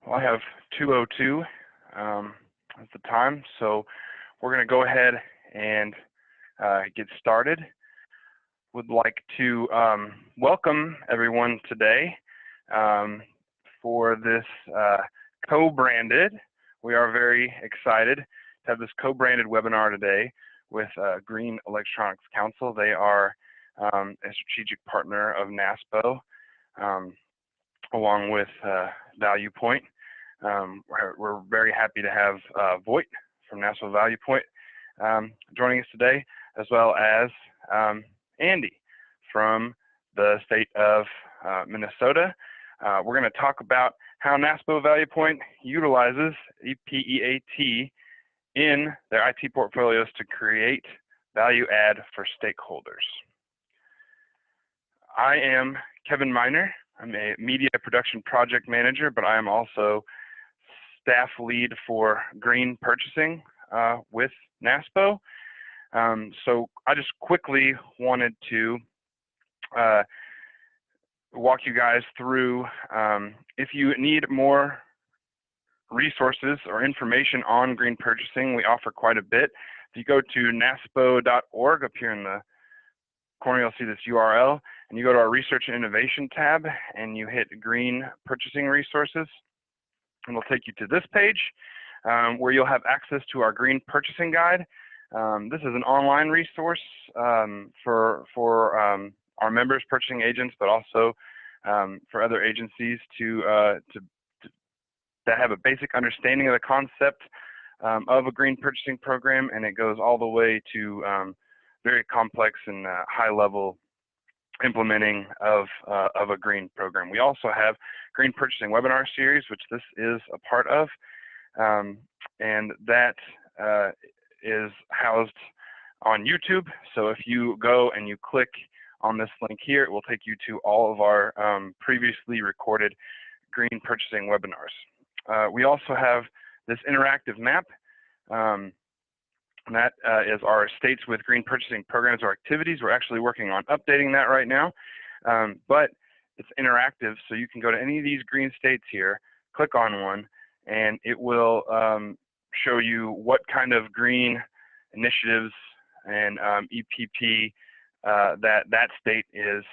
Well, I have 2:02 at the time, so we're going to go ahead and get started. Would like to welcome everyone today for this co-branded. We are very excited to have this co-branded webinar today with Green Electronics Council. They are a strategic partner of NASPO, along with ValuePoint. We're very happy to have Voight from NASPO ValuePoint joining us today, as well as Andy from the state of Minnesota. We're going to talk about how NASPO ValuePoint utilizes EPEAT in their IT portfolios to create value add for stakeholders. I am Kevin Miner. I'm a media production project manager, but I am also staff lead for green purchasing with NASPO. So I just quickly wanted to walk you guys through, if you need more resources or information on green purchasing, we offer quite a bit. If you go to naspo.org, up here in the corner you'll see this URL, and you go to our research and innovation tab and you hit green purchasing resources, and we'll take you to this page where you'll have access to our green purchasing guide. This is an online resource for our members, purchasing agents, but also for other agencies to have a basic understanding of the concept of a green purchasing program, and it goes all the way to very complex and high-level implementing of a green program. We also have green purchasing webinar series, which this is a part of, and that is housed on YouTube. So if you go and you click on this link here, it will take you to all of our previously recorded green purchasing webinars. We also have this interactive map, and that is our states with green purchasing programs or activities. We're actually working on updating that right now, but it's interactive, so you can go to any of these green states here, click on one, and it will show you what kind of green initiatives and EPP that state is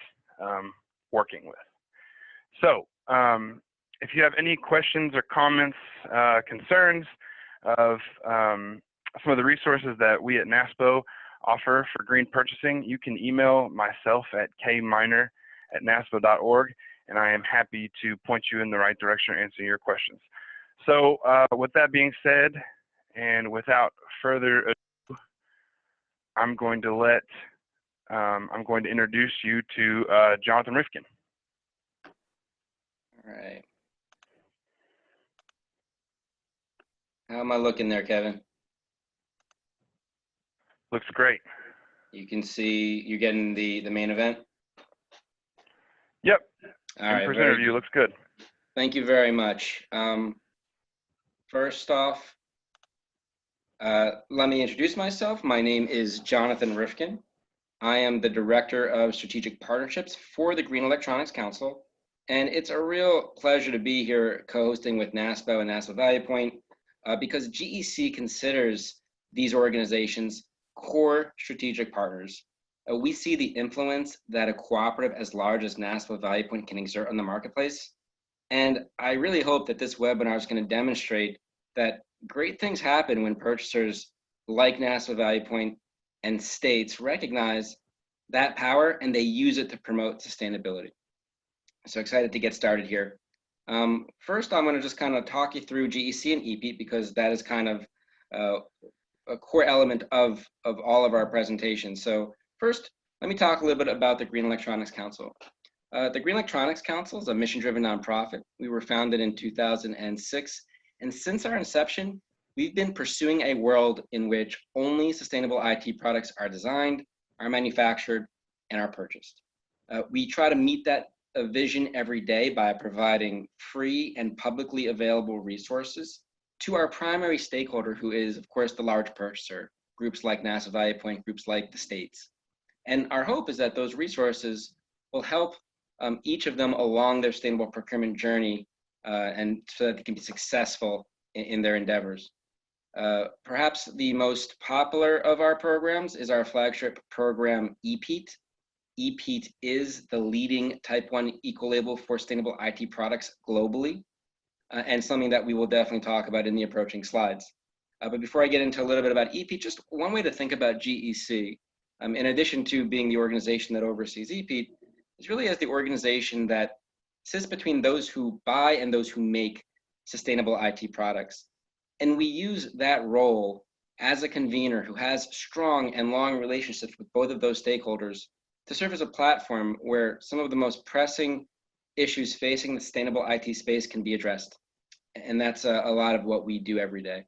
working with. So if you have any questions or comments, concerns of some of the resources that we at NASPO offer for green purchasing, you can email myself at kminer@naspo.org, and I am happy to point you in the right direction and answer your questions. So with that being said, and without further ado, I'm going to introduce you to Jonathan Rifkin. All right. How am I looking there, Kevin? Looks great. You can see you're getting the main event? Yep. All right. In-person view looks good. Thank you very much. First off, let me introduce myself. My name is Jonathan Rifkin. I am the Director of Strategic Partnerships for the Green Electronics Council, and it's a real pleasure to be here co-hosting with NASPO and NASPO ValuePoint because GEC considers these organizations core strategic partners. We see the influence that a cooperative as large as NASPO ValuePoint can exert on the marketplace, and I really hope that this webinar is going to demonstrate that great things happen when purchasers like NASPO ValuePoint and states recognize that power and they use it to promote sustainability. So excited to get started here. First, I'm going to just kind of talk you through GEC and EPEAT because that is kind of a core element of all of our presentations. So first, let me talk a little bit about the Green Electronics Council. The Green Electronics Council is a mission-driven nonprofit. We were founded in 2006, and since our inception, we've been pursuing a world in which only sustainable IT products are designed, are manufactured, and are purchased. We try to meet that vision every day by providing free and publicly available resources to our primary stakeholder, who is, of course, the large purchaser, groups like NASPO ValuePoint, groups like the states. And our hope is that those resources will help each of them along their sustainable procurement journey and so that they can be successful in their endeavors. Perhaps the most popular of our programs is our flagship program, EPEAT. EPEAT is the leading Type 1 ecolabel for sustainable IT products globally, and something that we will definitely talk about in the approaching slides. But before I get into a little bit about EPEAT, just one way to think about GEC, in addition to being the organization that oversees EPEAT, is really as the organization that sits between those who buy and those who make sustainable IT products. And we use that role as a convener who has strong and long relationships with both of those stakeholders to serve as a platform where some of the most pressing issues facing the sustainable IT space can be addressed. And that's a lot of what we do every day.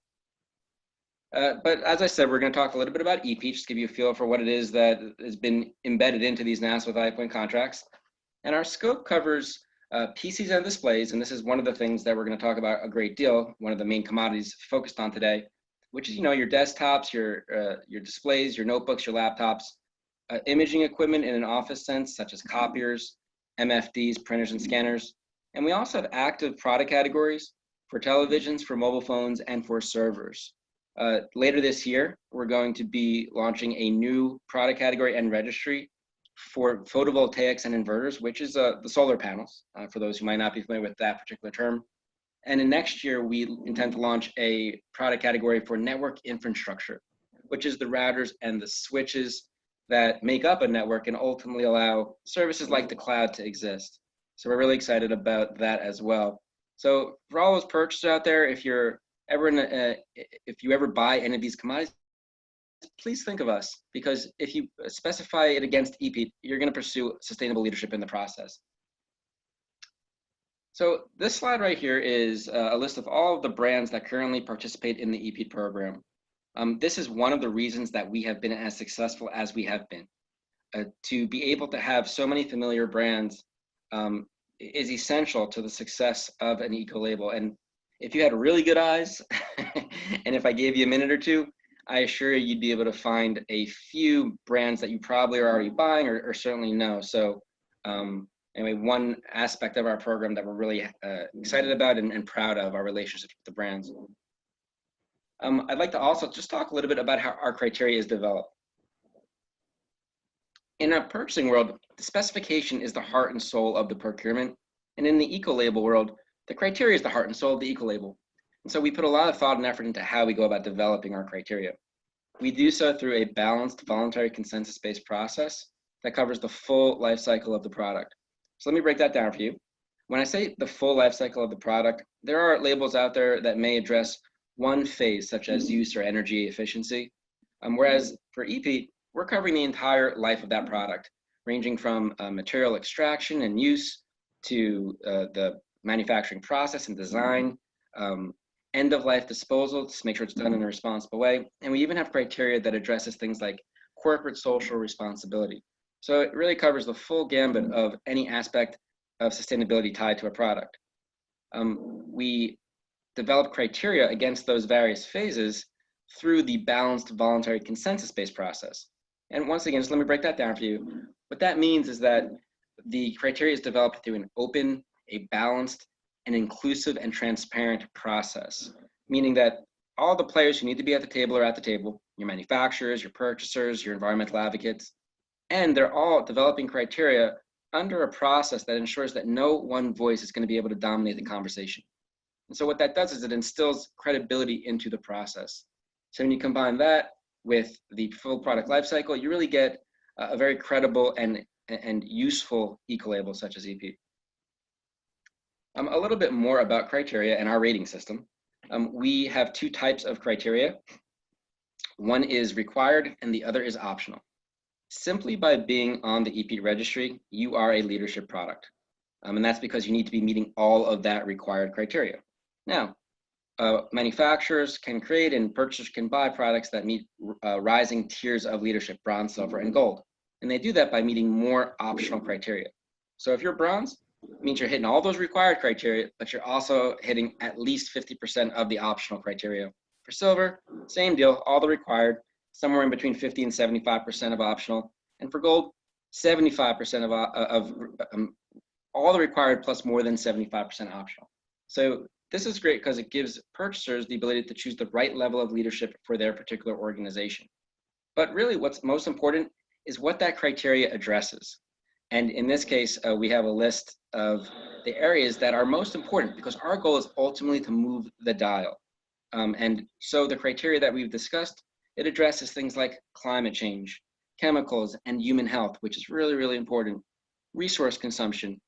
But as I said, we're going to talk a little bit about EPEAT, just to give you a feel for what it is that has been embedded into these NASPO ValuePoint contracts. And our scope covers PCs and displays, and this is one of the things that we're going to talk about a great deal, one of the main commodities focused on today, which is, your desktops, your displays, your notebooks, your laptops, imaging equipment in an office sense, such as copiers, MFDs, printers, and scanners. And we also have active product categories for televisions, for mobile phones, and for servers. Later this year, we're going to be launching a new product category and registry for photovoltaics and inverters, which is the solar panels, for those who might not be familiar with that particular term. And in next year, we intend to launch a product category for network infrastructure, which is the routers and the switches that make up a network and ultimately allow services like the cloud to exist. So we're really excited about that as well. So for all those purchasers out there, if you ever buy any of these commodities, please think of us, because if you specify it against EPEAT, you're going to pursue sustainable leadership in the process. So this slide right here is a list of all of the brands that currently participate in the EPEAT program. This is one of the reasons that we have been as successful as we have been. To be able to have so many familiar brands is essential to the success of an ecolabel. And if you had really good eyes, and if I gave you a minute or two, I assure you you'd be able to find a few brands that you probably are already buying or certainly know. So anyway, one aspect of our program that we're really excited about and proud of, our relationships with the brands. I'd like to also just talk a little bit about how our criteria is developed. In a purchasing world, the specification is the heart and soul of the procurement. And in the ecolabel world, the criteria is the heart and soul of the ecolabel. And so we put a lot of thought and effort into how we go about developing our criteria. We do so through a balanced, voluntary, consensus-based process that covers the full life cycle of the product. So let me break that down for you. When I say the full life cycle of the product, there are labels out there that may address one phase, such as use or energy efficiency. Whereas for EPEAT, we're covering the entire life of that product, ranging from material extraction and use to the manufacturing process and design, end-of-life disposal to make sure it's done in a responsible way. And we even have criteria that addresses things like corporate social responsibility. So it really covers the full gambit of any aspect of sustainability tied to a product. We develop criteria against those various phases through the balanced, voluntary, consensus-based process. And once again, just let me break that down for you. What that means is that the criteria is developed through an open, a balanced, an inclusive and transparent process, meaning that all the players who need to be at the table are at the table, your manufacturers, your purchasers, your environmental advocates, and they're all developing criteria under a process that ensures that no one voice is going to be able to dominate the conversation. And so what that does is it instills credibility into the process. So when you combine that with the full product lifecycle, you really get a very credible and useful ecolabel such as EPEAT. A little bit more about criteria and our rating system. We have two types of criteria. One is required and the other is optional. Simply by being on the EPEAT registry, you are a leadership product. And that's because you need to be meeting all of that required criteria. Now, manufacturers can create and purchasers can buy products that meet rising tiers of leadership, bronze, silver, and gold. And they do that by meeting more optional criteria. So if you're bronze, it means you're hitting all those required criteria, but you're also hitting at least 50% of the optional criteria. For silver, same deal, all the required, somewhere in between 50 and 75% of optional. And for gold, 75% of all the required plus more than 75% optional. So this is great because it gives purchasers the ability to choose the right level of leadership for their particular organization. But really what's most important is what that criteria addresses. And in this case, we have a list of the areas that are most important because our goal is ultimately to move the dial. And so the criteria that we've discussed, it addresses things like climate change, chemicals, and human health, which is really, really important, resource consumption,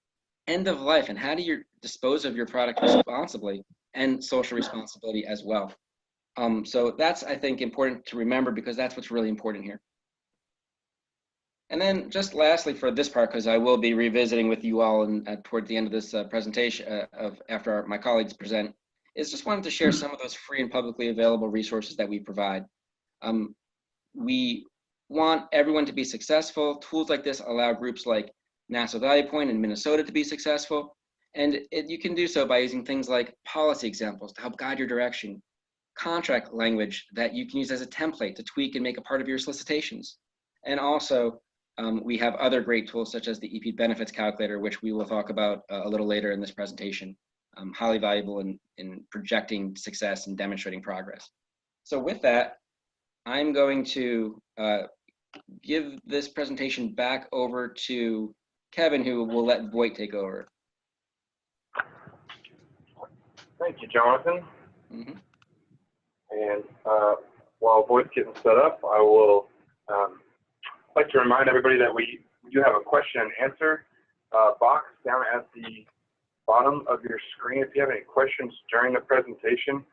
end of life, and how do you dispose of your product responsibly, and social responsibility as well. So that's, I think, important to remember because that's what's really important here. And then just lastly for this part, because I will be revisiting with you all toward the end of this presentation after my colleagues present, is just wanted to share some of those free and publicly available resources that we provide. We want everyone to be successful. Tools like this allow groups like NASPO ValuePoint in Minnesota to be successful. And you can do so by using things like policy examples to help guide your direction, contract language that you can use as a template to tweak and make a part of your solicitations. And also, we have other great tools such as the EPEAT benefits calculator, which we will talk about a little later in this presentation. Highly valuable in projecting success and demonstrating progress. So with that, I'm going to give this presentation back over to Kevin, who will let Voight take over. Thank you, Jonathan. Mm-hmm. And while Voight's getting set up, I will like to remind everybody that we do have a question and answer box down at the bottom of your screen. If you have any questions during the presentation,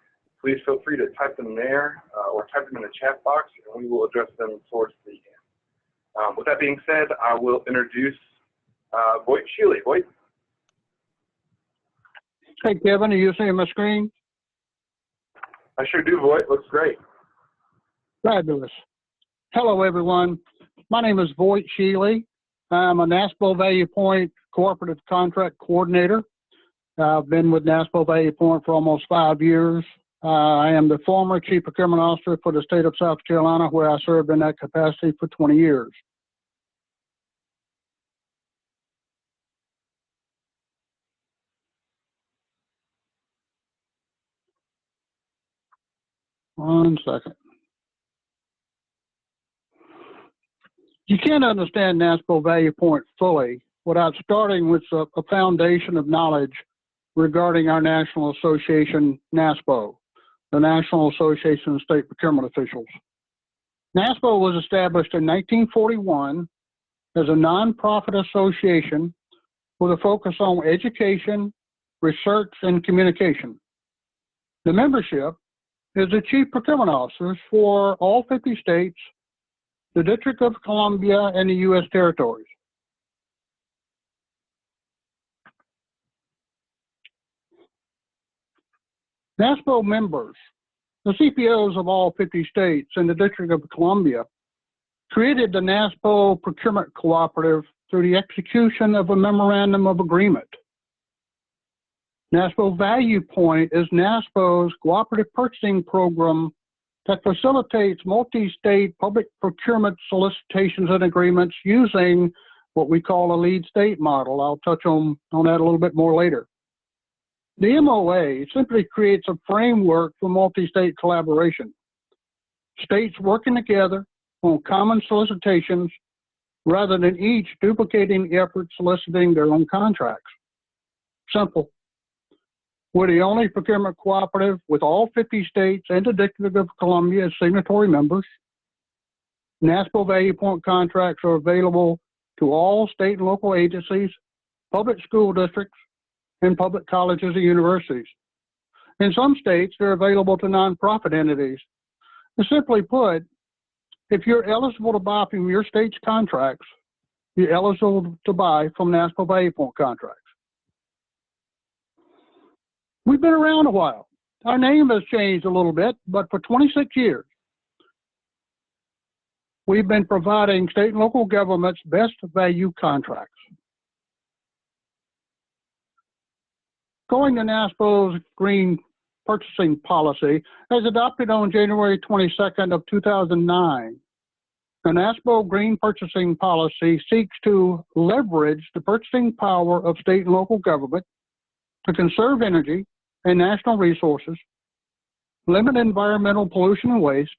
please feel free to type them there or type them in the chat box, and we will address them towards the end. With that being said, I will introduce Voight Sheely. Voight. Hey, Kevin, are you seeing my screen? I sure do, Voight. Looks great. Fabulous. Hello, everyone. My name is Voight Sheely. I'm a NASPO ValuePoint Cooperative Contract Coordinator. I've been with NASPO ValuePoint for almost 5 years. I am the former Chief Procurement Officer for the state of South Carolina, where I served in that capacity for 20 years. One second. You can't understand NASPO ValuePoint fully without starting with a foundation of knowledge regarding our national association, NASPO, the National Association of State Procurement Officials. NASPO was established in 1941 as a nonprofit association with a focus on education, research, and communication. The membership is the chief procurement officers for all 50 states, the District of Columbia, and the U.S. territories. NASPO members, the CPOs of all 50 states and the District of Columbia, created the NASPO Procurement Cooperative through the execution of a memorandum of agreement. NASPO ValuePoint is NASPO's cooperative purchasing program that facilitates multi-state public procurement solicitations and agreements using what we call a lead state model. I'll touch on that a little bit more later. The MOA simply creates a framework for multi-state collaboration. States working together on common solicitations rather than each duplicating the effort soliciting their own contracts. Simple. We're the only procurement cooperative with all 50 states and the District of Columbia as signatory members. NASPO ValuePoint contracts are available to all state and local agencies, public school districts, and public colleges and universities. In some states, they're available to nonprofit entities. And simply put, if you're eligible to buy from your state's contracts, you're eligible to buy from NASPO ValuePoint contracts. We've been around a while. Our name has changed a little bit, but for 26 years, we've been providing state and local governments best value contracts. Going to NASPO's Green Purchasing Policy, as adopted on January 22nd of 2009, the NASPO Green Purchasing Policy seeks to leverage the purchasing power of state and local government to conserve energy, and national resources, limit environmental pollution and waste,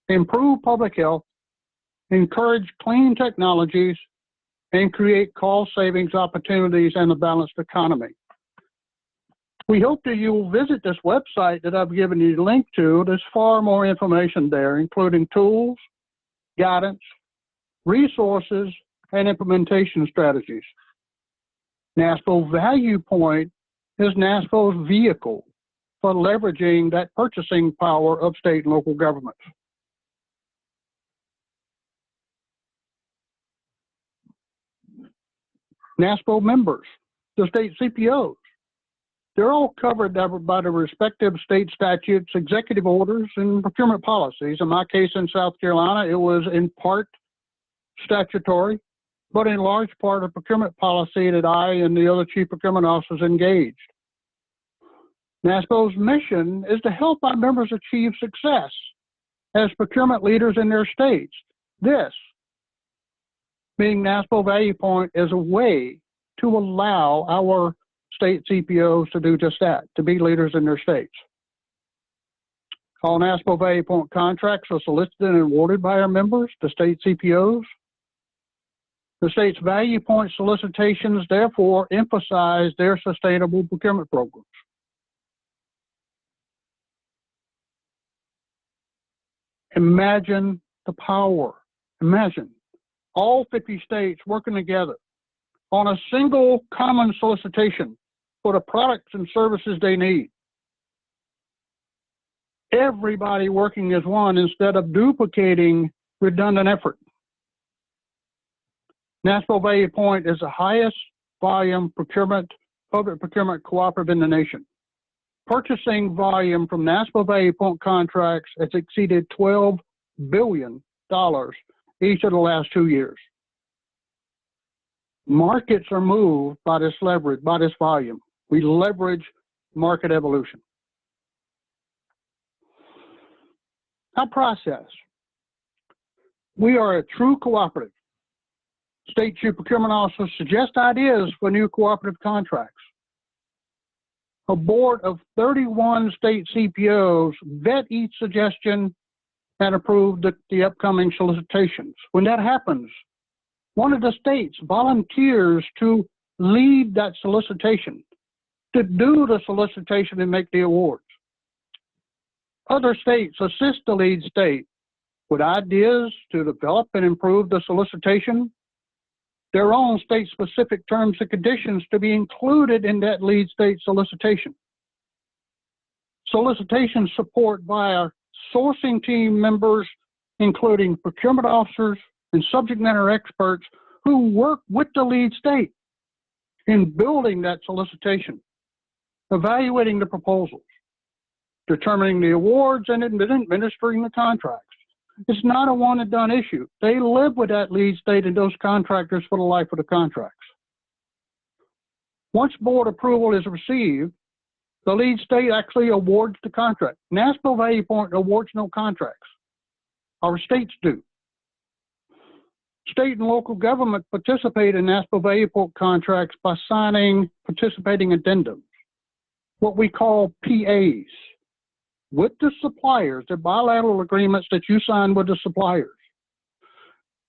improve public health, encourage clean technologies, and create cost savings opportunities and a balanced economy. We hope that you will visit this website that I've given you a link to. There's far more information there, including tools, guidance, resources, and implementation strategies. NASPO ValuePoint is NASPO's vehicle for leveraging that purchasing power of state and local governments. NASPO members, the state CPOs, they're all covered by the respective state statutes, executive orders, and procurement policies. In my case in South Carolina, it was in part statutory, but in large part a procurement policy that I and the other chief procurement officers engaged. NASPO's mission is to help our members achieve success as procurement leaders in their states. This, being NASPO ValuePoint, is a way to allow our state CPOs to do just that, to be leaders in their states. All NASPO ValuePoint contracts are solicited and awarded by our members, the state CPOs. The state's ValuePoint solicitations, therefore, emphasize their sustainable procurement programs. Imagine the power. Imagine all 50 states working together on a single common solicitation for the products and services they need. Everybody working as one instead of duplicating redundant effort. NASPO ValuePoint is the highest volume public procurement cooperative in the nation. Purchasing volume from NASPO ValuePoint contracts has exceeded $12 billion each of the last 2 years. Markets are moved by this leverage, by this volume. We leverage market evolution. Our process. We are a true cooperative. State chief procurement officers suggest ideas for new cooperative contracts. A board of 31 state CPOs vet each suggestion and approve the upcoming solicitations. When that happens, one of the states volunteers to lead that solicitation, to do the solicitation and make the awards. Other states assist the lead state with ideas to develop and improve the solicitation, their own state-specific terms and conditions to be included in that lead state solicitation. Solicitation support by our sourcing team members, including procurement officers and subject matter experts who work with the lead state in building that solicitation, evaluating the proposals, determining the awards, and administering the contracts. It's not a one and done issue. They live with that lead state and those contractors for the life of the contracts. Once board approval is received, the lead state actually awards the contract. NASPO ValuePoint awards no contracts. Our states do. State and local government participate in NASPO ValuePoint contracts by signing participating addendums, what we call PAs, with the suppliers, the bilateral agreements that you sign with the suppliers.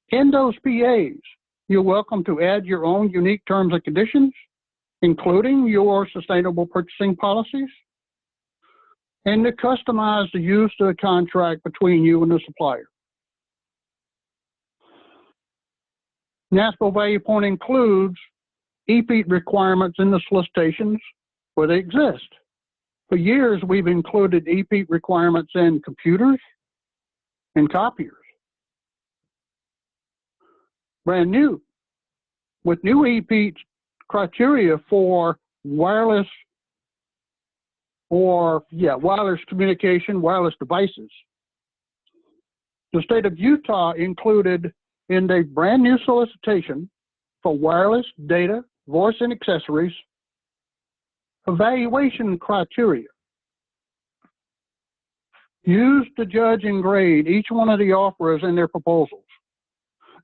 In those PAs, you're welcome to add your own unique terms and conditions, including your sustainable purchasing policies, and to customize the use of the contract between you and the supplier. NASPO ValuePoint includes EPEAT requirements in the solicitations where they exist. For years, we've included EPEAT requirements in computers and copiers. Brand new, with new EPEAT criteria for wireless communication, wireless devices. The state of Utah included in a brand new solicitation for wireless data, voice, and accessories, evaluation criteria used to judge and grade each one of the offerers in their proposals.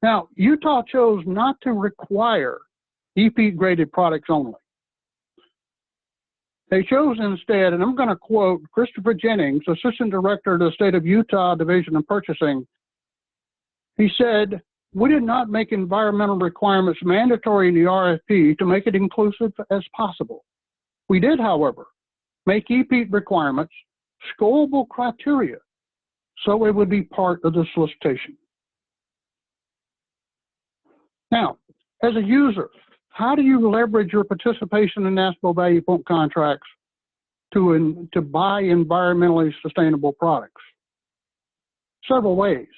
Now, Utah chose not to require EPEAT graded products only. They chose instead, and I'm going to quote Christopher Jennings, Assistant Director of the State of Utah Division of Purchasing. He said, "We did not make environmental requirements mandatory in the RFP to make it inclusive as possible. We did, however, make EPEAT requirements scoreable criteria so it would be part of the solicitation." Now, as a user, how do you leverage your participation in NASPO ValuePoint contracts to buy environmentally sustainable products? Several ways.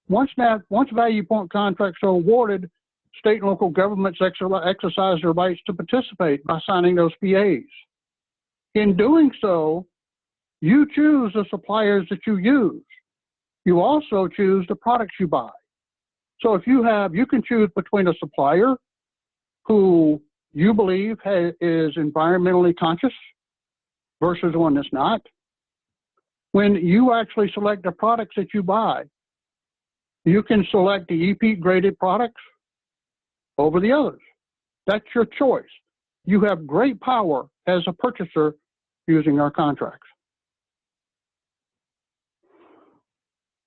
Once ValuePoint contracts are awarded, state and local governments exercise their rights to participate by signing those PAs. In doing so, you choose the suppliers that you use. You also choose the products you buy. So if you can choose between a supplier who you believe is environmentally conscious versus one that's not. When you actually select the products that you buy, you can select the EPEAT graded products over the others. That's your choice. You have great power as a purchaser using our contracts.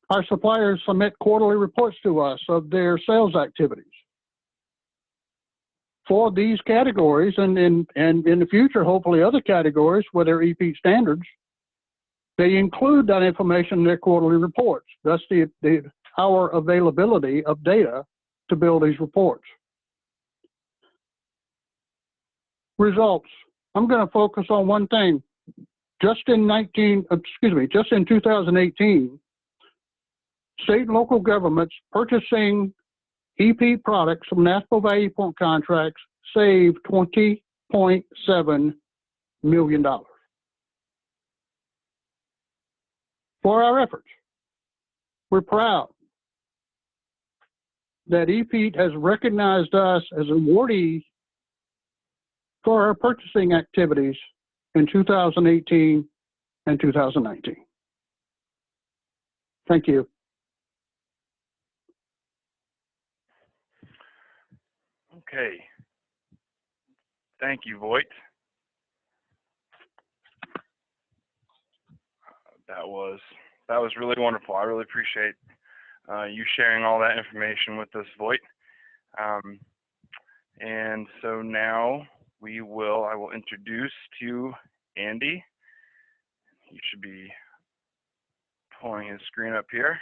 Our suppliers submit quarterly reports to us of their sales activities. For these categories, and in the future, hopefully other categories where they're EPEAT standards, they include that information in their quarterly reports. That's our availability of data to build these reports. Results. I'm going to focus on one thing. Just in 2018, state and local governments purchasing EPEAT products from NASPO ValuePoint contracts saved $20.7 million for our efforts. We're proud that EPEAT has recognized us as awardees for our purchasing activities in 2018 and 2019. Thank you. Okay. Thank you, Voight. That was really wonderful. I really appreciate you sharing all that information with us, Voight. And so now I will introduce to you Andy. He should be pulling his screen up here.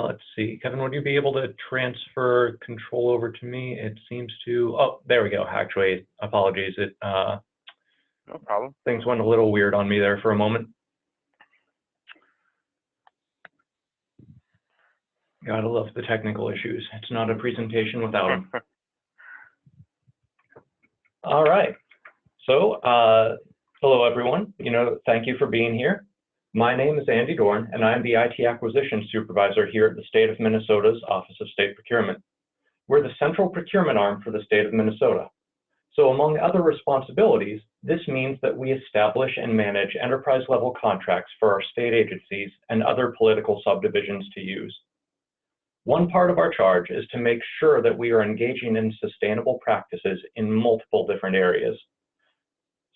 Let's see, Kevin, would you be able to transfer control over to me? It seems to, oh, there we go. Actually, apologies. No problem. Things went a little weird on me there for a moment. Gotta love the technical issues. It's not a presentation without them. All right. So, hello, everyone. Thank you for being here. My name is Andy Dorn, and I'm the IT Acquisition Supervisor here at the State of Minnesota's Office of State Procurement. We're the central procurement arm for the state of Minnesota. So among other responsibilities, this means that we establish and manage enterprise-level contracts for our state agencies and other political subdivisions to use. One part of our charge is to make sure that we are engaging in sustainable practices in multiple different areas.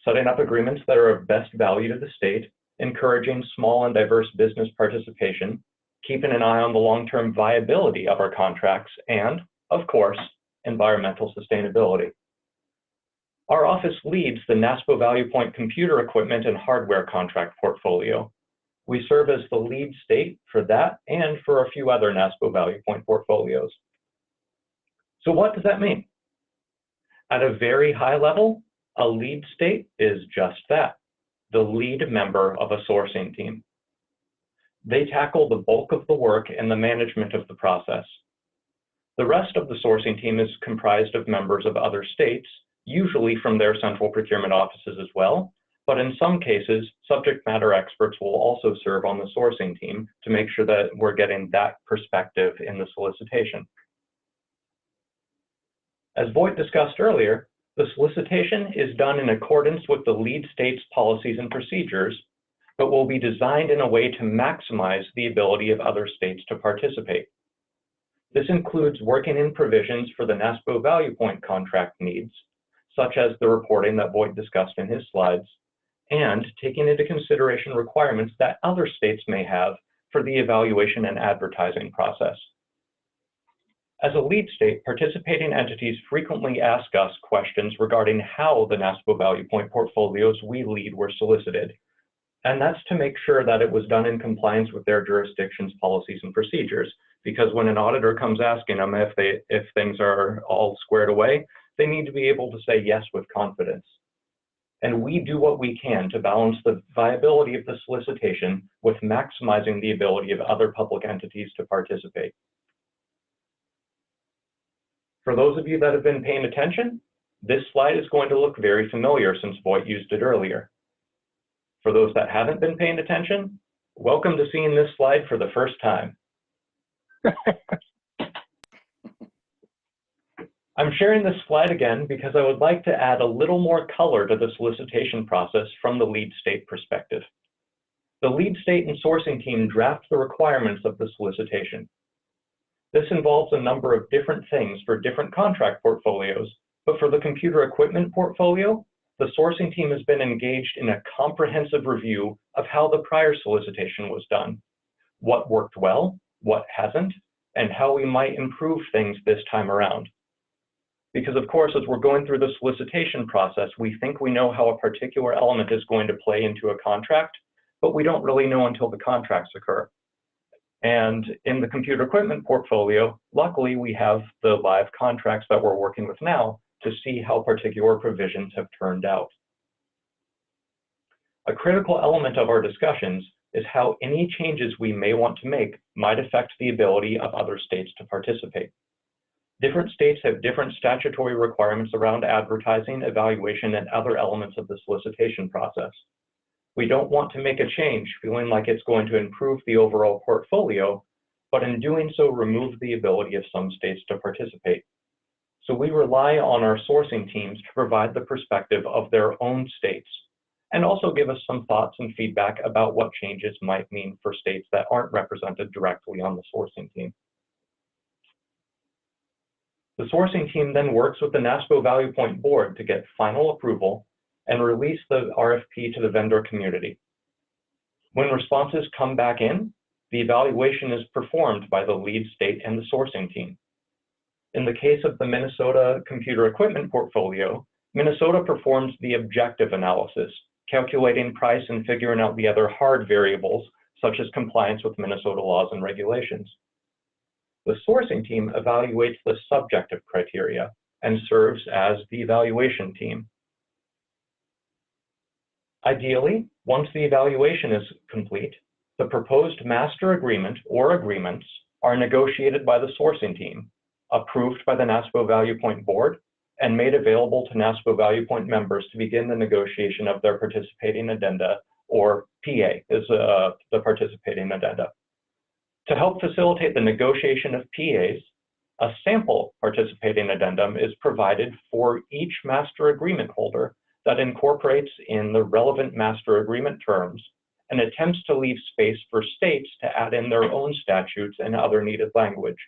Setting up agreements that are of best value to the state, encouraging small and diverse business participation, keeping an eye on the long-term viability of our contracts, and, of course, environmental sustainability. Our office leads the NASPO ValuePoint computer equipment and hardware contract portfolio. We serve as the lead state for that and for a few other NASPO ValuePoint portfolios. So what does that mean? At a very high level, a lead state is just that, the lead member of a sourcing team. They tackle the bulk of the work and the management of the process. The rest of the sourcing team is comprised of members of other states, usually from their central procurement offices as well, but in some cases, subject matter experts will also serve on the sourcing team to make sure that we're getting that perspective in the solicitation. As Voight discussed earlier, the solicitation is done in accordance with the lead state's policies and procedures, but will be designed in a way to maximize the ability of other states to participate. This includes working in provisions for the NASPO ValuePoint contract needs, such as the reporting that Voight discussed in his slides, and taking into consideration requirements that other states may have for the evaluation and advertising process. As a lead state, participating entities frequently ask us questions regarding how the NASPO ValuePoint portfolios we lead were solicited. And that's to make sure that it was done in compliance with their jurisdiction's policies and procedures, because when an auditor comes asking them if things are all squared away, they need to be able to say yes with confidence. And we do what we can to balance the viability of the solicitation with maximizing the ability of other public entities to participate. For those of you that have been paying attention, this slide is going to look very familiar since Voight used it earlier. For those that haven't been paying attention, welcome to seeing this slide for the first time. I'm sharing this slide again because I would like to add a little more color to the solicitation process from the lead state perspective. The lead state and sourcing team draft the requirements of the solicitation. This involves a number of different things for different contract portfolios, but for the computer equipment portfolio, the sourcing team has been engaged in a comprehensive review of how the prior solicitation was done, what worked well, what hasn't, and how we might improve things this time around. Because of course, as we're going through the solicitation process, we think we know how a particular element is going to play into a contract, but we don't really know until the contracts occur. And in the computer equipment portfolio, luckily we have the live contracts that we're working with now to see how particular provisions have turned out. A critical element of our discussions is how any changes we may want to make might affect the ability of other states to participate. Different states have different statutory requirements around advertising, evaluation, and other elements of the solicitation process. We don't want to make a change feeling like it's going to improve the overall portfolio, but in doing so, remove the ability of some states to participate. So we rely on our sourcing teams to provide the perspective of their own states, and also give us some thoughts and feedback about what changes might mean for states that aren't represented directly on the sourcing team. The sourcing team then works with the NASPO ValuePoint board to get final approval and release the RFP to the vendor community. When responses come back in, the evaluation is performed by the lead state and the sourcing team. In the case of the Minnesota computer equipment portfolio, Minnesota performs the objective analysis, calculating price and figuring out the other hard variables, such as compliance with Minnesota laws and regulations. The sourcing team evaluates the subjective criteria and serves as the evaluation team. Ideally, once the evaluation is complete, the proposed master agreement or agreements are negotiated by the sourcing team, approved by the NASPO ValuePoint board, and made available to NASPO ValuePoint members to begin the negotiation of their participating addenda, or PA is the participating addenda. To help facilitate the negotiation of PAs, a sample participating addendum is provided for each master agreement holder that incorporates in the relevant master agreement terms and attempts to leave space for states to add in their own statutes and other needed language.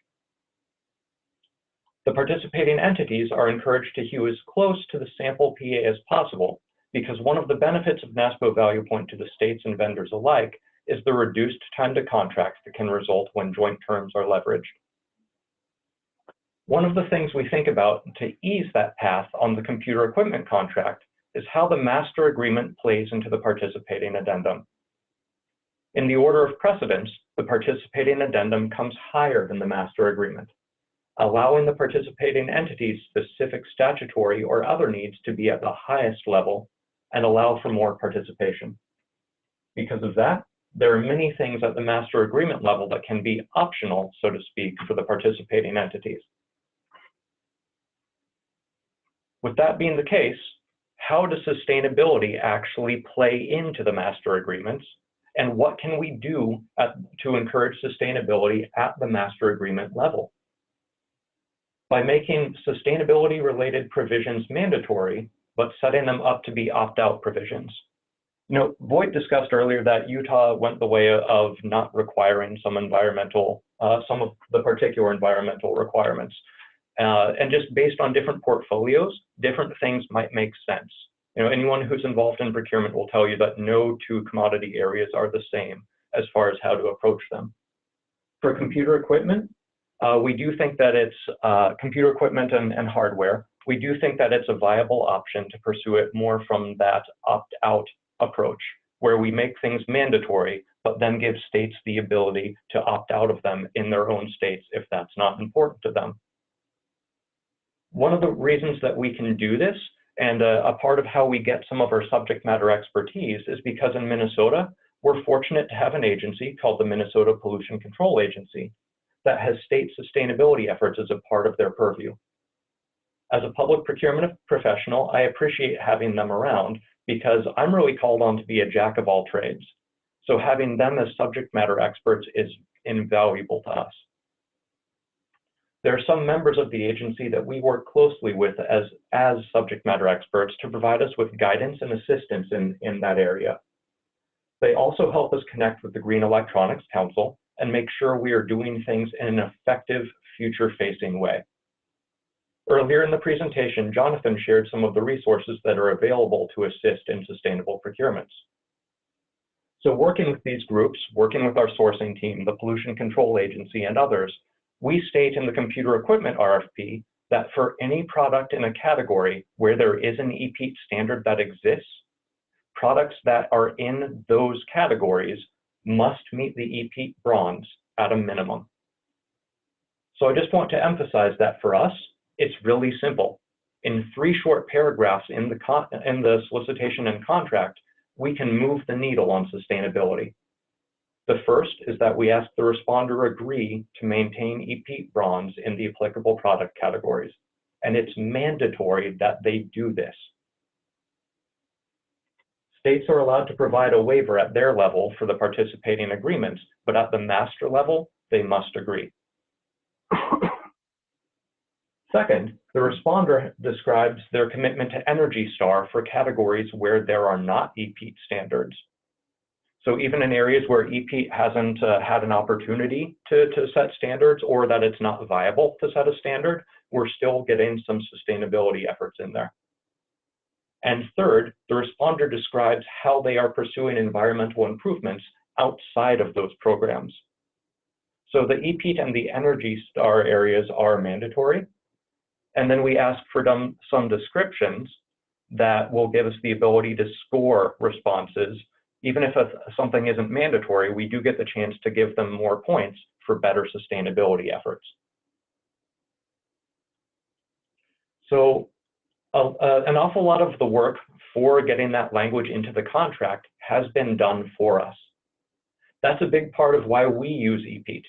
The participating entities are encouraged to hew as close to the sample PA as possible, because one of the benefits of NASPO ValuePoint to the states and vendors alike is the reduced time to contract that can result when joint terms are leveraged. One of the things we think about to ease that path on the computer equipment contract is how the master agreement plays into the participating addendum. In the order of precedence, the participating addendum comes higher than the master agreement, allowing the participating entity's specific statutory or other needs to be at the highest level and allow for more participation. Because of that, there are many things at the master agreement level that can be optional, so to speak, for the participating entities. With that being the case, how does sustainability actually play into the master agreements, and what can we do to encourage sustainability at the master agreement level? By making sustainability-related provisions mandatory, but setting them up to be opt-out provisions. Boyd discussed earlier that Utah went the way of not requiring some of the particular environmental requirements. And just based on different portfolios, different things might make sense. Anyone who's involved in procurement will tell you that no two commodity areas are the same as far as how to approach them. For computer equipment, we do think that it's computer equipment and hardware. We do think that it's a viable option to pursue it more from that opt-out approach, where we make things mandatory, but then give states the ability to opt out of them in their own states if that's not important to them. One of the reasons that we can do this, and a part of how we get some of our subject matter expertise, is because in Minnesota, we're fortunate to have an agency called the Minnesota Pollution Control Agency that has state sustainability efforts as a part of their purview. As a public procurement professional, I appreciate having them around because I'm really called on to be a jack of all trades. So having them as subject matter experts is invaluable to us. There are some members of the agency that we work closely with as subject matter experts to provide us with guidance and assistance in that area. They also help us connect with the Green Electronics Council and make sure we are doing things in an effective, future-facing way. Earlier in the presentation, Jonathan shared some of the resources that are available to assist in sustainable procurements. So working with these groups, working with our sourcing team, the Pollution Control Agency, and others, we state in the computer equipment RFP that for any product in a category where there is an EPEAT standard that exists, products that are in those categories must meet the EPEAT bronze at a minimum. So I just want to emphasize that for us, it's really simple. In 3 short paragraphs in the solicitation and contract, we can move the needle on sustainability. The first is that we ask the responder agree to maintain EPEAT bronze in the applicable product categories, and it's mandatory that they do this. States are allowed to provide a waiver at their level for the participating agreements, but at the master level, they must agree. Second, the responder describes their commitment to Energy Star for categories where there are not EPEAT standards. So even in areas where EPEAT hasn't had an opportunity to set standards, or that it's not viable to set a standard, we're still getting some sustainability efforts in there. And third, the responder describes how they are pursuing environmental improvements outside of those programs. So the EPEAT and the Energy Star areas are mandatory. And then we ask for some descriptions that will give us the ability to score responses. Even if something isn't mandatory, we do get the chance to give them more points for better sustainability efforts. So an awful lot of the work for getting that language into the contract has been done for us. That's a big part of why we use EPEAT.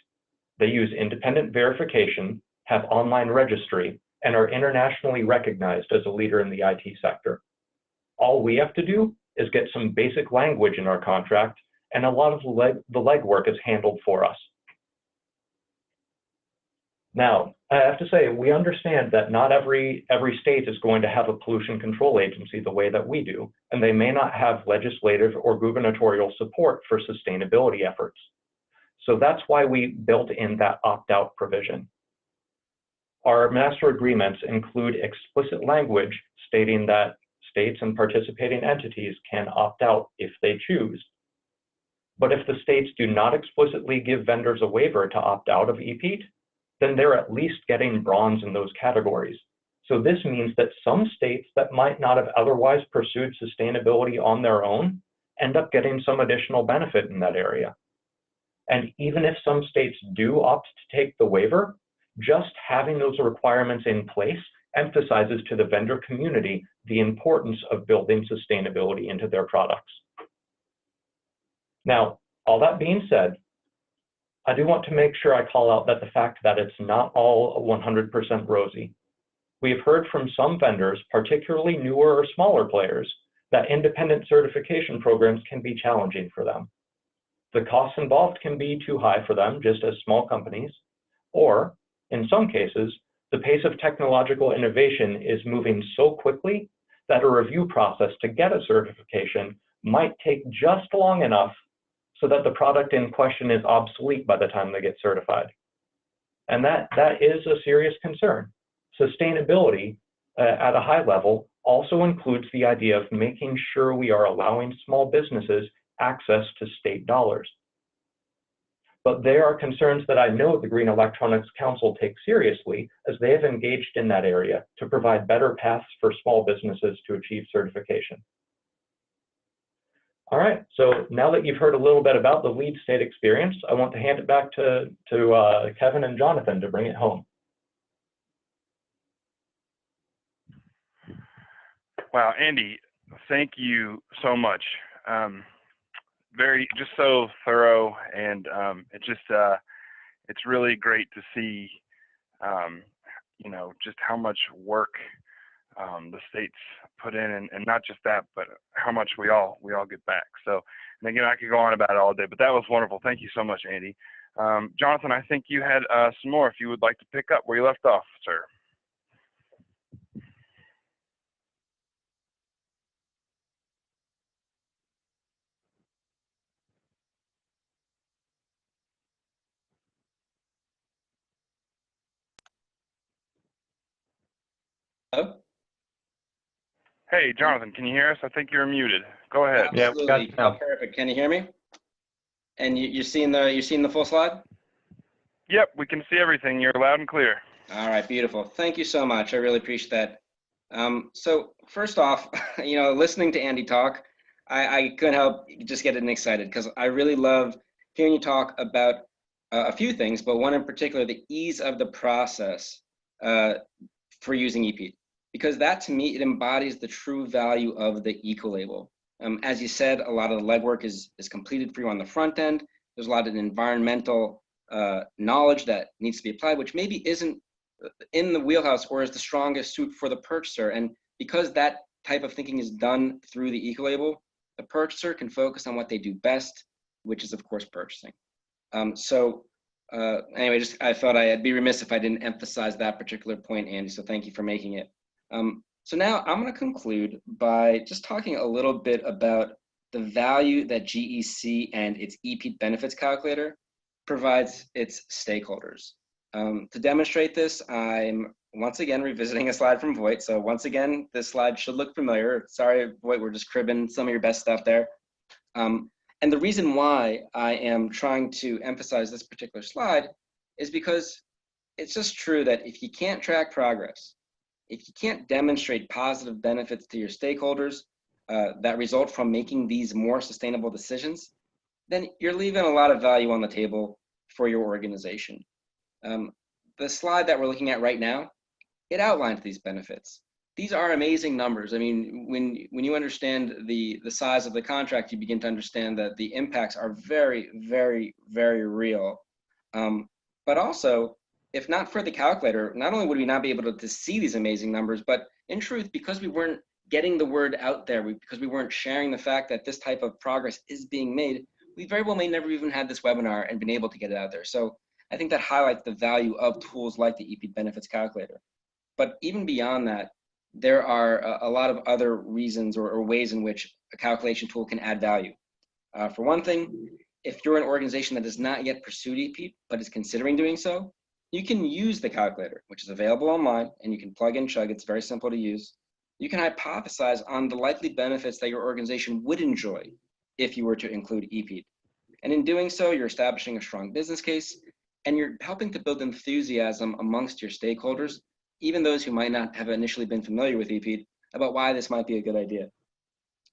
They use independent verification, have online registry, and are internationally recognized as a leader in the IT sector. All we have to do is get some basic language in our contract, and a lot of the legwork is handled for us. Now, I have to say, we understand that not every state is going to have a pollution control agency the way that we do, and they may not have legislative or gubernatorial support for sustainability efforts. So that's why we built in that opt-out provision. Our master agreements include explicit language stating that states and participating entities can opt out if they choose. But if the states do not explicitly give vendors a waiver to opt out of EPEAT, then they're at least getting bronze in those categories. So this means that some states that might not have otherwise pursued sustainability on their own end up getting some additional benefit in that area. And even if some states do opt to take the waiver, just having those requirements in place emphasizes to the vendor community the importance of building sustainability into their products. Now, all that being said, I do want to make sure I call out that the fact that it's not all 100% rosy. We have heard from some vendors, particularly newer or smaller players, that independent certification programs can be challenging for them. The costs involved can be too high for them, just as small companies, or in some cases, the pace of technological innovation is moving so quickly that a review process to get a certification might take just long enough so that the product in question is obsolete by the time they get certified. And that is a serious concern. Sustainability at a high level also includes the idea of making sure we are allowing small businesses access to state dollars. But there are concerns that I know the Green Electronics Council takes seriously, as they have engaged in that area to provide better paths for small businesses to achieve certification. All right, so now that you've heard a little bit about the lead state experience, I want to hand it back to Kevin and Jonathan to bring it home. Wow, Andy, thank you so much. Just so thorough, and it's really great to see, you know, just how much work the states put in, and not just that, but how much we all get back. So, and again, I could go on about it all day, but that was wonderful. Thank you so much, Andy. Jonathan, I think you had some more if you would like to pick up where you left off, sir. Hello? Hey, Jonathan, can you hear us? I think you're muted. Go ahead. Absolutely. Yeah, got you. Perfect. Can you hear me? And you're seeing the full slide? Yep, we can see everything. You're loud and clear. All right, beautiful. Thank you so much. I really appreciate that. So first off, you know, listening to Andy talk, I couldn't help just getting excited, because I really love hearing you talk about a few things, but one in particular, the ease of the process for using EPEAT, because that to me, it embodies the true value of the ecolabel. As you said, a lot of the legwork is completed for you on the front end. There's a lot of environmental knowledge that needs to be applied, which maybe isn't in the wheelhouse or is the strongest suit for the purchaser. And because that type of thinking is done through the ecolabel, the purchaser can focus on what they do best, which is of course purchasing. Anyway, I thought I'd be remiss if I didn't emphasize that particular point, Andy, so thank you for making it. So now I'm going to conclude by just talking a little bit about the value that GEC and its EPEAT benefits calculator provides its stakeholders. To demonstrate this, I'm once again revisiting a slide from Voight. So once again, this slide should look familiar. Sorry, Voight, we're just cribbing some of your best stuff there. And the reason why I am trying to emphasize this particular slide is because it's just true that if you can't track progress, if you can't demonstrate positive benefits to your stakeholders that result from making these more sustainable decisions, then you're leaving a lot of value on the table for your organization. The slide that we're looking at right now, it outlines these benefits. These are amazing numbers. I mean, when you understand the size of the contract, you begin to understand that the impacts are very, very, very real. But also, if not for the calculator, not only would we not be able to see these amazing numbers, but in truth, because we weren't getting the word out there, because we weren't sharing the fact that this type of progress is being made, we very well may never even had this webinar and been able to get it out there. So I think that highlights the value of tools like the EPEAT benefits calculator. But even beyond that, there are a lot of other reasons or ways in which a calculation tool can add value. For one thing, if you're an organization that does not yet pursue EPEAT, but is considering doing so, you can use the calculator, which is available online, and you can plug and chug. It's very simple to use. You can hypothesize on the likely benefits that your organization would enjoy if you were to include EPEAT. And in doing so, you're establishing a strong business case, and you're helping to build enthusiasm amongst your stakeholders, even those who might not have initially been familiar with EPEAT, about why this might be a good idea.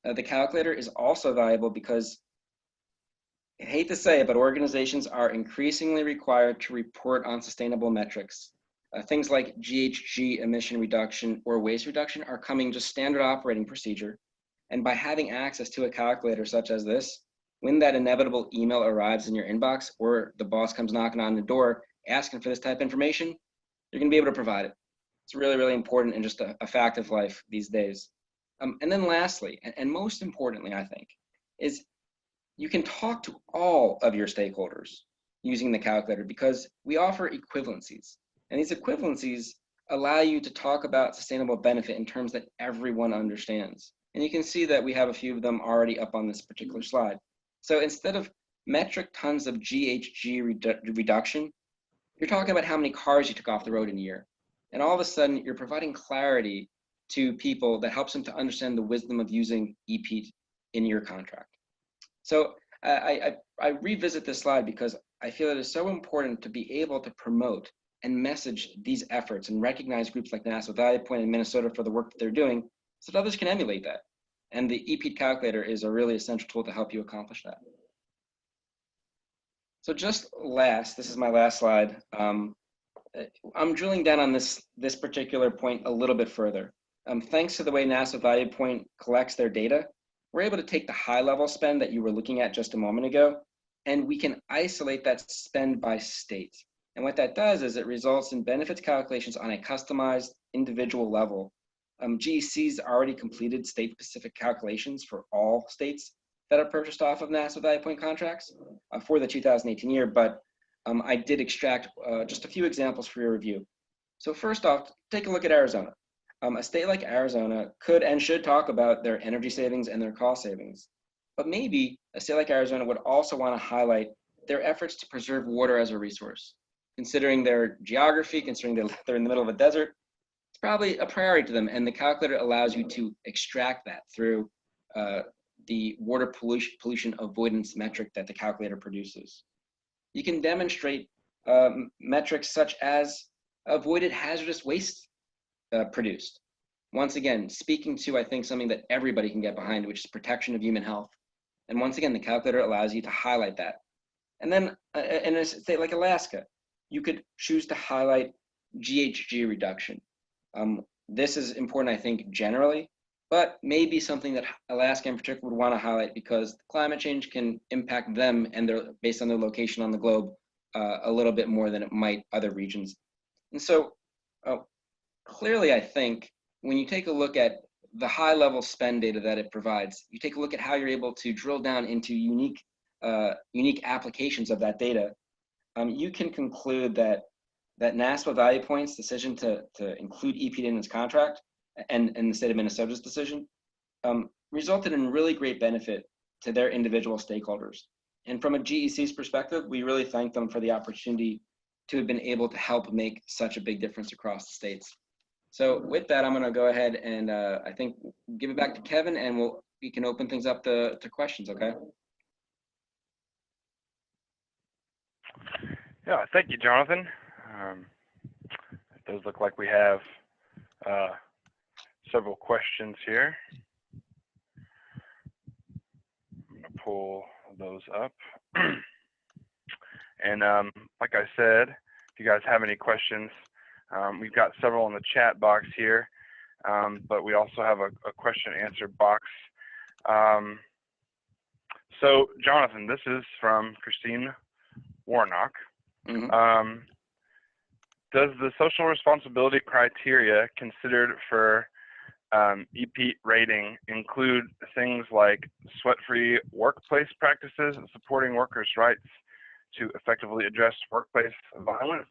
The calculator is also valuable because, I hate to say it, but organizations are increasingly required to report on sustainable metrics. Things like GHG emission reduction or waste reduction are coming just standard operating procedure. And by having access to a calculator such as this, when that inevitable email arrives in your inbox or the boss comes knocking on the door asking for this type of information, you're going to be able to provide it. It's really, really important and just a fact of life these days. And then lastly, and most importantly, I think, is you can talk to all of your stakeholders using the calculator because we offer equivalencies. And these equivalencies allow you to talk about sustainable benefit in terms that everyone understands. And you can see that we have a few of them already up on this particular slide. So instead of metric tons of GHG reduction, you're talking about how many cars you took off the road in a year. And all of a sudden, you're providing clarity to people that helps them to understand the wisdom of using EPEAT in your contract. So I revisit this slide because I feel it is so important to be able to promote and message these efforts and recognize groups like NASPO, ValuePoint, and Minnesota for the work that they're doing so that others can emulate that. And the EPEAT calculator is a really essential tool to help you accomplish that. So just last, this is my last slide. I'm drilling down on this particular point a little bit further. Thanks to the way NASPO ValuePoint collects their data, we're able to take the high level spend that you were looking at just a moment ago, and we can isolate that spend by state. And what that does is it results in benefits calculations on a customized individual level. GEC's already completed state-specific calculations for all states that are purchased off of NASPO ValuePoint contracts for the 2018 year, but I did extract just a few examples for your review. So first off, take a look at Arizona. A state like Arizona could and should talk about their energy savings and their cost savings, but maybe a state like Arizona would also want to highlight their efforts to preserve water as a resource. Considering their geography, considering that they're in the middle of a desert, it's probably a priority to them, and the calculator allows you to extract that through the water pollution avoidance metric that the calculator produces. You can demonstrate metrics such as avoided hazardous waste produced. Once again, speaking to, I think, something that everybody can get behind, which is protection of human health. And once again, the calculator allows you to highlight that. And then in a state like Alaska, you could choose to highlight GHG reduction. This is important, I think, generally, but maybe something that Alaska in particular would want to highlight because climate change can impact them and based on their location on the globe a little bit more than it might other regions. And so clearly, I think when you take a look at the high level spend data that it provides, you take a look at how you're able to drill down into unique applications of that data, you can conclude that NASPO ValuePoint's decision to include EPEAT in its contract and the state of Minnesota's decision resulted in really great benefit to their individual stakeholders. And from a GEC's perspective, we really thank them for the opportunity to have been able to help make such a big difference across the states. So with that, I'm going to go ahead and I think give it back to Kevin, and we can open things up to questions, okay? Yeah, thank you, Jonathan. It does look like we have several questions here. I'm going to pull those up. And like I said, if you guys have any questions, we've got several in the chat box here, but we also have a question and answer box. So Jonathan, this is from Christine Warnock. Mm-hmm. Does the social responsibility criteria considered for EPEAT rating include things like sweat-free workplace practices and supporting workers' rights to effectively address workplace violence,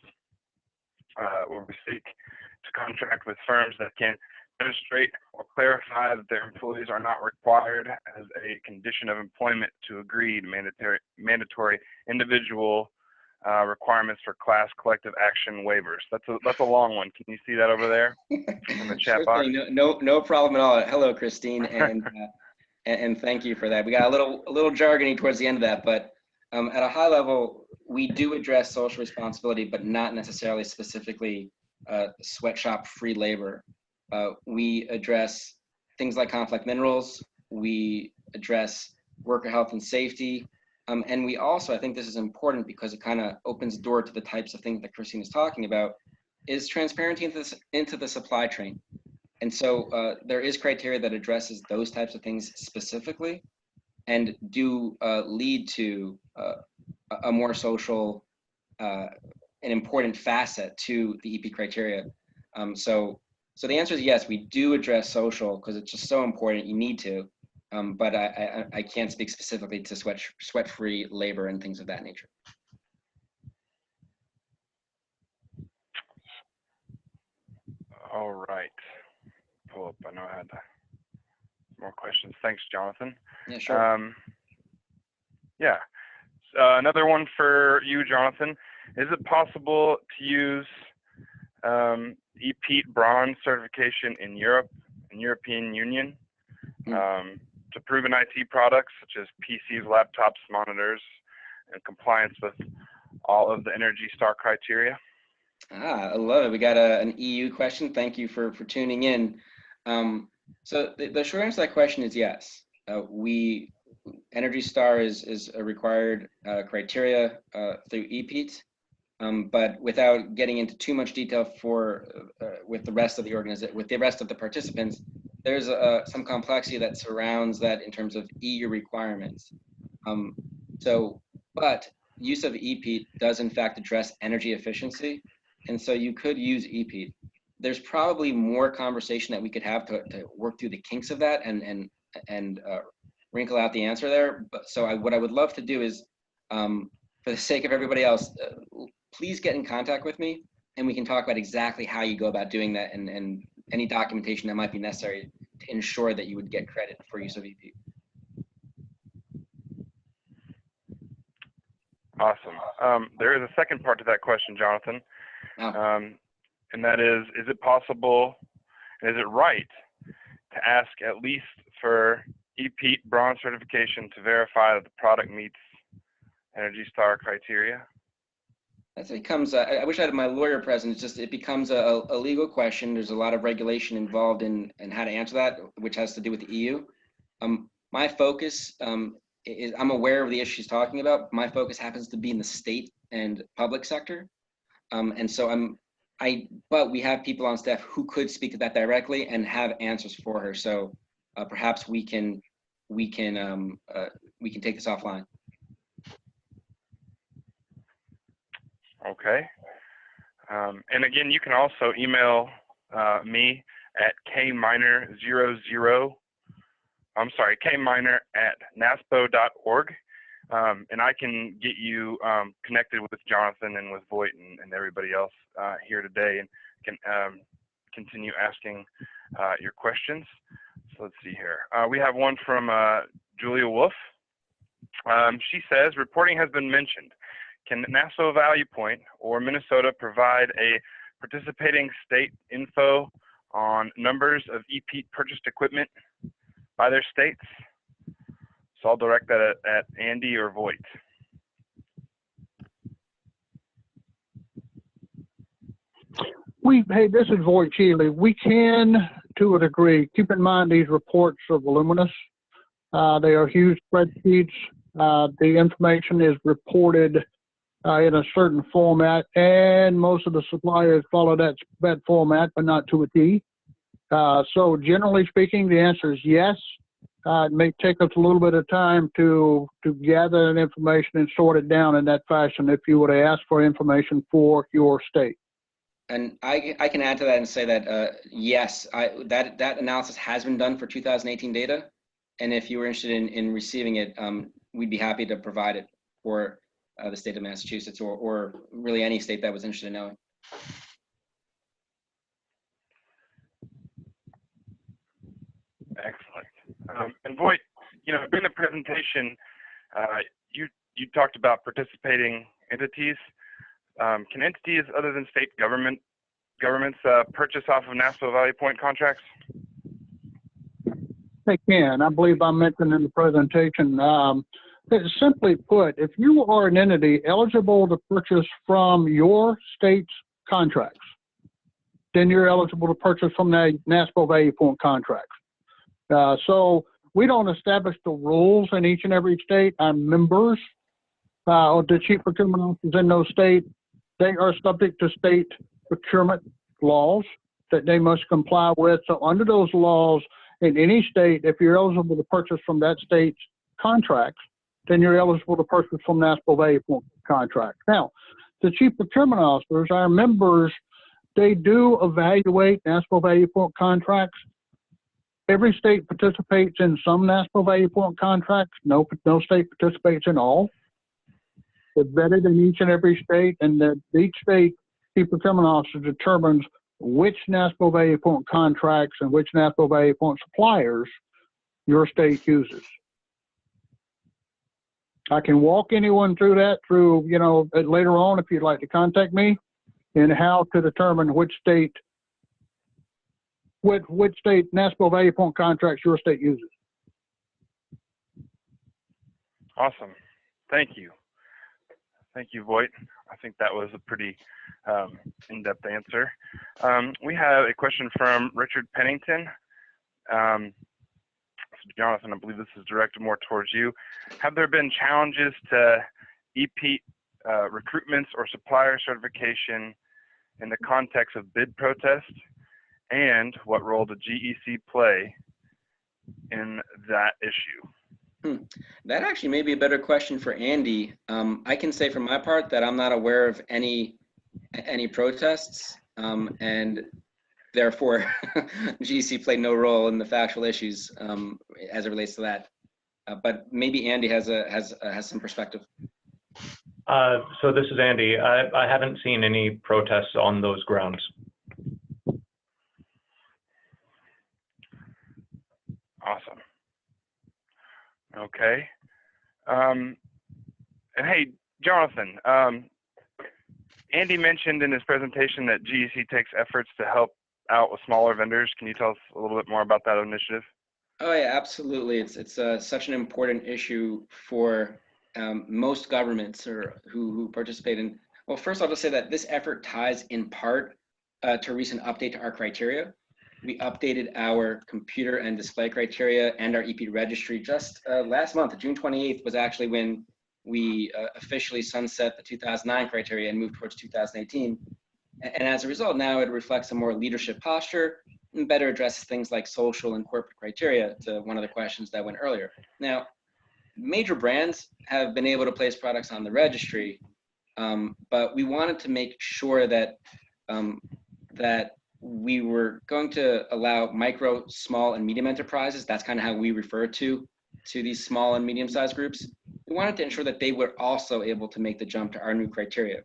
where we seek to contract with firms that can demonstrate or clarify that their employees are not required as a condition of employment to agreed mandatory individual requirements for class collective action waivers? That's a long one. Can you see that over there in the chat box? No problem at all. Hello, Christine, and thank you for that. We got a little jargony towards the end of that, but at a high level, we do address social responsibility, but not necessarily specifically sweatshop free labor. We address things like conflict minerals. We address worker health and safety. And we also, I think this is important because it kind of opens the door to the types of things that Christine is talking about, is transparency into the supply chain. And so there is criteria that addresses those types of things specifically and do lead to a more social, an important facet to the EPEAT criteria. So the answer is yes, we do address social because it's just so important, you need to. But I can't speak specifically to sweat-free labor and things of that nature. All right. Pull up. I know I had to more questions. Thanks, Jonathan. Yeah, sure. Yeah. Another one for you, Jonathan. Is it possible to use EPEAT bronze certification in Europe and European Union to proven IT products such as PCs, laptops, monitors, and compliance with all of the Energy Star criteria? I love it. We got an EU question. Thank you for tuning in. So the short answer to that question is yes. Energy Star is a required criteria through EPEAT, but without getting into too much detail with the rest of the rest of the participants, there's some complexity that surrounds that in terms of EU requirements. But use of EPEAT does in fact address energy efficiency, and so you could use EPEAT. There's probably more conversation that we could have to work through the kinks of that and wrinkle out the answer there. But what I would love to do is, for the sake of everybody else, please get in contact with me, and we can talk about exactly how you go about doing that and any documentation that might be necessary to ensure that you would get credit for use of EPEAT. Awesome. There is a second part to that question, Jonathan. Oh. And that is it possible, and is it right to ask at least for EPEAT bronze certification to verify that the product meets Energy Star criteria? That becomes, I wish I had my lawyer present. it becomes a legal question. There's a lot of regulation involved in how to answer that, which has to do with the EU. My focus is, I'm aware of the issue she's talking about. My focus happens to be in the state and public sector. And so but we have people on staff who could speak to that directly and have answers for her. So perhaps we can take this offline. Okay. And again, you can also email me at kminer@naspo.org. And I can get you connected with Jonathan and with Voight and everybody else here today, and can continue asking your questions. So let's see here. We have one from Julia Wolf. She says, reporting has been mentioned. Can NASPO ValuePoint or Minnesota provide a participating state info on numbers of EPEAT purchased equipment by their states? So I'll direct that at Andy or Voight. Hey, this is Voight Cheeley. We can, to a degree, keep in mind these reports are voluminous. They are huge spreadsheets. The information is reported in a certain format, and most of the suppliers follow that format, but not to a T. So generally speaking, the answer is yes. It may take us a little bit of time to gather that information and sort it down in that fashion if you were to ask for information for your state. And I can add to that and say that yes, that analysis has been done for 2018 data, and if you were interested in receiving it, we'd be happy to provide it for the state of Massachusetts or really any state that was interested in knowing. Excellent. And Voight, during the presentation, you talked about participating entities. Can entities other than state governments purchase off of NASPO ValuePoint contracts? They can. I believe I mentioned in the presentation. Simply put, if you are an entity eligible to purchase from your state's contracts, then you're eligible to purchase from the NASPO ValuePoint contracts. So we don't establish the rules in each and every state. Our members, or the chief procurement officers in those states, they are subject to state procurement laws that they must comply with. So under those laws, in any state, if you're eligible to purchase from that state's contracts, then you're eligible to purchase from NASPO ValuePoint contracts. Now, the chief procurement officers, our members, they do evaluate NASPO ValuePoint contracts. Every state participates in some NASPO ValuePoint contracts. No state participates in all. They're vetted in each and every state, and each state chief procurement officer determines which NASPO ValuePoint contracts and which NASPO ValuePoint suppliers your state uses. I can walk anyone through that later on if you'd like to contact me, and how to determine which state NASPO ValuePoint contracts your state uses. Awesome. Thank you. Thank you, Voight. I think that was a pretty in-depth answer. We have a question from Richard Pennington. Jonathan, I believe this is directed more towards you. Have there been challenges to EPEAT recruitments or supplier certification in the context of bid protest? And what role did GEC play in that issue? That actually may be a better question for Andy. I can say for my part that I'm not aware of any protests, and therefore GEC played no role in the factual issues as it relates to that. But maybe Andy has some perspective. So this is Andy. I haven't seen any protests on those grounds. Awesome. Okay. And hey, Jonathan, Andy mentioned in his presentation that GEC takes efforts to help out with smaller vendors. Can you tell us a little bit more about that initiative? Oh yeah, absolutely. It's such an important issue for most governments or who participate in. Well, first I'll just say that this effort ties in part to a recent update to our criteria. We updated our computer and display criteria and our EPEAT registry just last month. June 28th was actually when we officially sunset the 2009 criteria and moved towards 2018. And as a result, now it reflects a more leadership posture and better addresses things like social and corporate criteria, to one of the questions that went earlier. Now, major brands have been able to place products on the registry, but we wanted to make sure that that we were going to allow micro, small, and medium enterprises. That's kind of how we refer to these small and medium-sized groups. We wanted to ensure that they were also able to make the jump to our new criteria.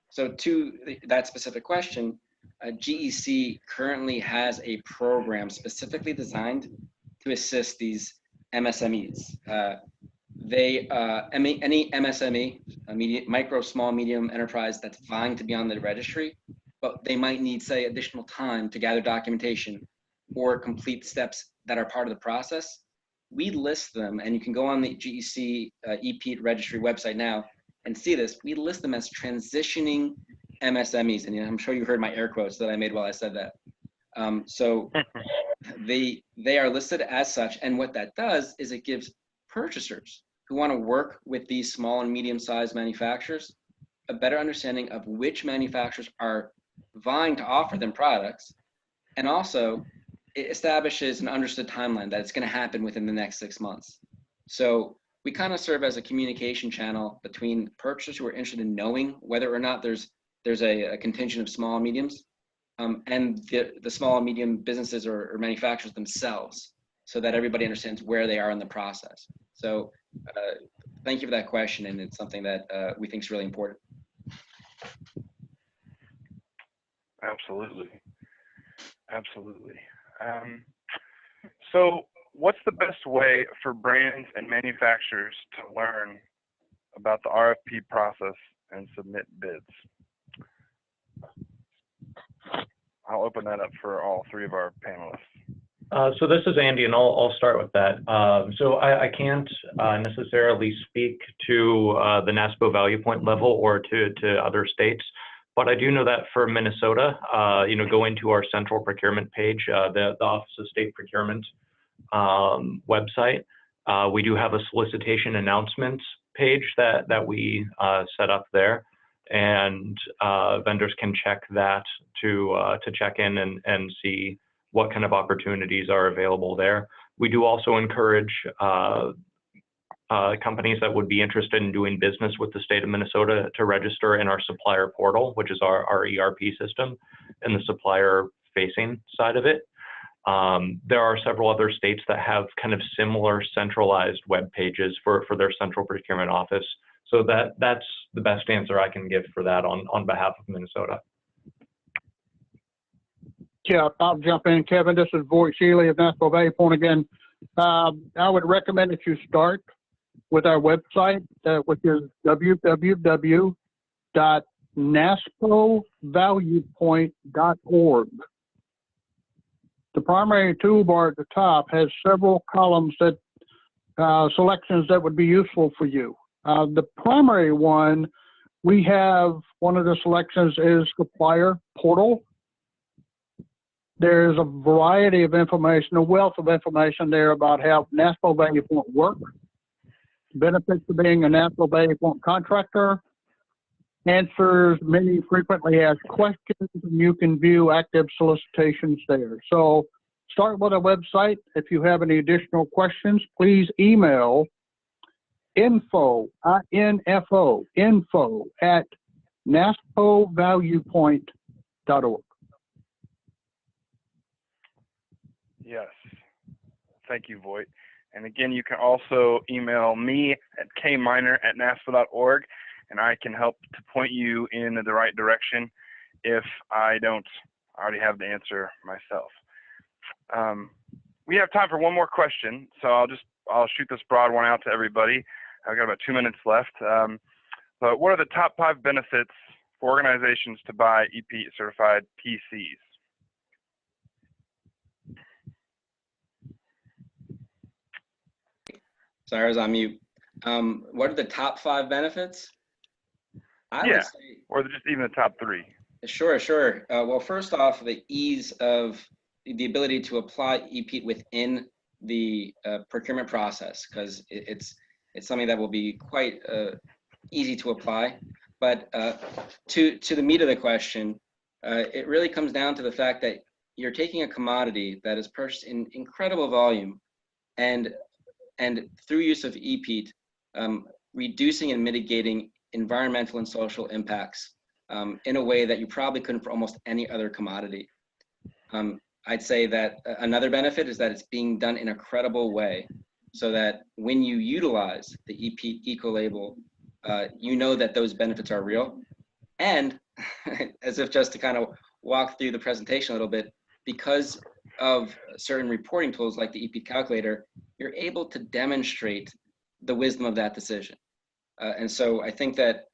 So to that specific question, GEC currently has a program specifically designed to assist these MSMEs. Any MSME, micro, small, medium enterprise that's vying to be on the registry, but they might need, say, additional time to gather documentation or complete steps that are part of the process. We list them, and you can go on the GEC EPEAT registry website now and see this. We list them as transitioning MSMEs, and I'm sure you heard my air quotes that I made while I said that. So they are listed as such, and what that does is it gives purchasers who want to work with these small and medium-sized manufacturers a better understanding of which manufacturers are vying to offer them products, and also it establishes an understood timeline that it's going to happen within the next 6 months. So we kind of serve as a communication channel between purchasers who are interested in knowing whether or not there's a contingent of small and mediums, and the small and medium businesses or manufacturers themselves, so that everybody understands where they are in the process. So thank you for that question, and it's something that we think is really important. Absolutely. Absolutely. So what's the best way for brands and manufacturers to learn about the RFP process and submit bids? I'll open that up for all three of our panelists. So this is Andy, and I'll start with that. So I can't necessarily speak to the NASPO ValuePoint level or to other states, but I do know that for Minnesota, go into our central procurement page, the Office of State Procurement website. We do have a solicitation announcements page that we set up there, and vendors can check that to check in and see what kind of opportunities are available there. We do also encourage companies that would be interested in doing business with the state of Minnesota to register in our supplier portal, which is our ERP system, and the supplier facing side of it. There are several other states that have kind of similar centralized web pages for their central procurement office. So that's the best answer I can give for that on behalf of Minnesota. Yeah, I'll jump in, Kevin. This is Voight Shealy of NASPO ValuePoint again. I would recommend that you start with our website, which is www.naspovaluepoint.org. The primary toolbar at the top has several columns that selections that would be useful for you. The primary one, we have one of the selections is supplier portal. There's a variety of information, a wealth of information there about how NASPO ValuePoint works, benefits of being a NASPO ValuePoint contractor, answers many frequently asked questions, and you can view active solicitations there. So start with our website. If you have any additional questions, please email info at naspovaluepoint.org. Yes. Thank you, Voight. And again, you can also email me at kminer@naspo.org, and I can help to point you in the right direction if I don't already have the answer myself. We have time for one more question, so I'll shoot this broad one out to everybody. I've got about 2 minutes left. But what are the top 5 benefits for organizations to buy EPEAT certified PCs? Sorry, I was on mute. What are the top 5 benefits? I Yeah, would say, or just even the top 3. Sure. Well, first off, the ease of the ability to apply EPEAT within the procurement process, because it's something that will be quite easy to apply. But to the meat of the question, it really comes down to the fact that you're taking a commodity that is purchased in incredible volume, and through use of EPEAT, reducing and mitigating environmental and social impacts in a way that you probably couldn't for almost any other commodity. I'd say that another benefit is that it's being done in a credible way, so that when you utilize the EPEAT ecolabel, you know that those benefits are real. And as if just to kind of walk through the presentation a little bit, because of certain reporting tools like the EPEAT calculator, you're able to demonstrate the wisdom of that decision. And so I think that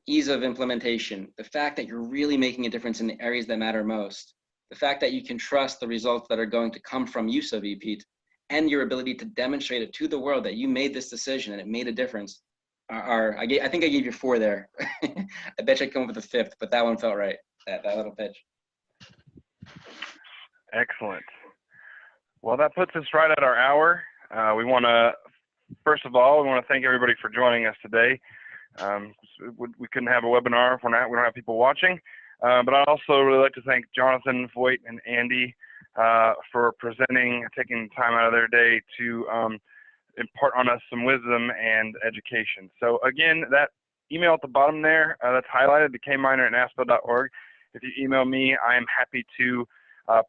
ease of implementation, the fact that you're really making a difference in the areas that matter most, the fact that you can trust the results that are going to come from use of EPEAT, and your ability to demonstrate it to the world that you made this decision and it made a difference, I think I gave you 4 there. I bet you I'd come up with a 5th, but that one felt right, that little pitch. Excellent. Well, that puts us right at our hour. We want to, first of all, we want to thank everybody for joining us today. We couldn't have a webinar if we don't have people watching. But I'd also really like to thank Jonathan, Voight, and Andy for presenting, taking time out of their day to impart on us some wisdom and education. So again, that email at the bottom there, that's highlighted, the kminer@naspo.org. If you email me, I am happy to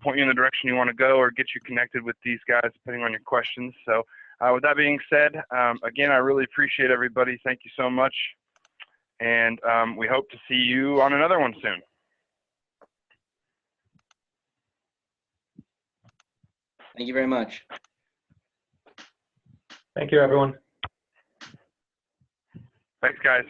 point you in the direction you want to go or get you connected with these guys depending on your questions. So with that being said, again, I really appreciate everybody. Thank you so much. And we hope to see you on another one soon. Thank you very much. Thank you, everyone. Thanks, guys.